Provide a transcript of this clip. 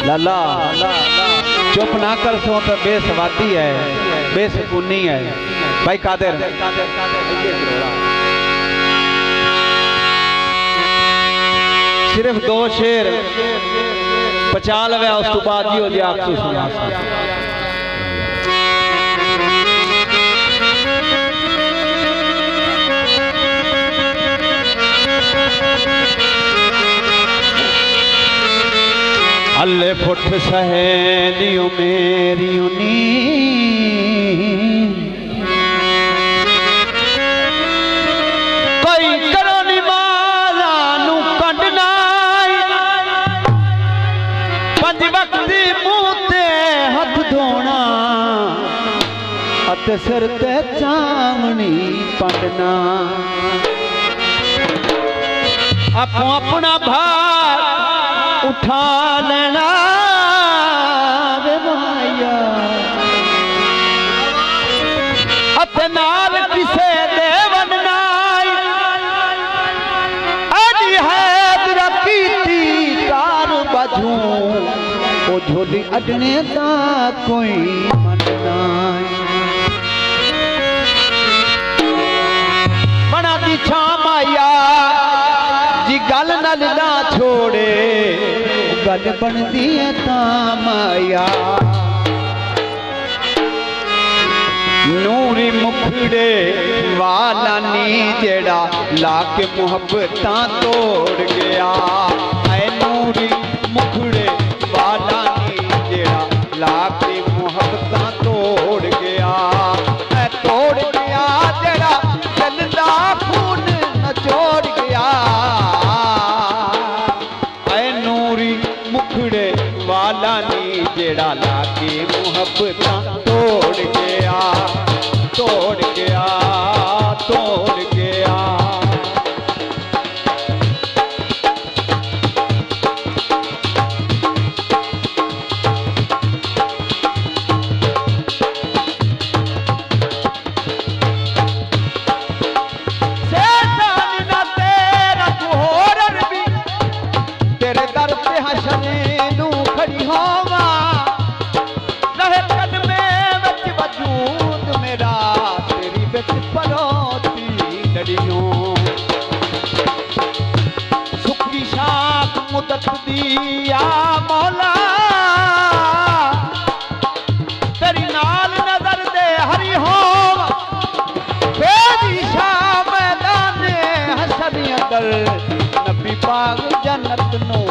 लाला चुप ना कर सो तो बेसवादी है, बेसकूनी है। भाई कादिर सिर्फ 2 शेर पचा लवे, उस तो बाद ही हो जाए आपसे सुना। अल्ले फुट सहेलियों मेरी उनी कोई करो निमाला नू कंडना, 5 वक्त मुंह ते हथ धोना अते सिर ते चावनी पंडना। आपो अपना भार उठा लेना वे माया, अते नाल किसे दे बनना। अजी हैदर कीती कार बाजू ओ झोली अडने दा कोई मनना। बना दी छा माया जी गल नल ना छोड़े, गल बनदी है ता माया। नूरी मुखड़े वाला नी जेड़ा लाके मुहब्बतां तोड़ गया। ऐ नूरी मुखड़े वाला नी जेड़ा लाके मुहब्बतां तोड़ गया। ऐ तोड़ गया जेड़ा चलदा खून नचोड़ गया। मुखड़े वाला नी जेड़ा लाके मुहब्बतां तोड़ गया, तोड़ गया, तोड़ गया। तेरे दर पे हशने नू खड़ी होवा, रहे कदमे विच वजूद मेरा, तेरी विच परोती लड़ियों। सुखी शाख मुदत दिया मौला, तेरी नाल नजर दे हरी होवा। तेरी शाह मैदाने हशर अंदर नबी पाक जन्नत नू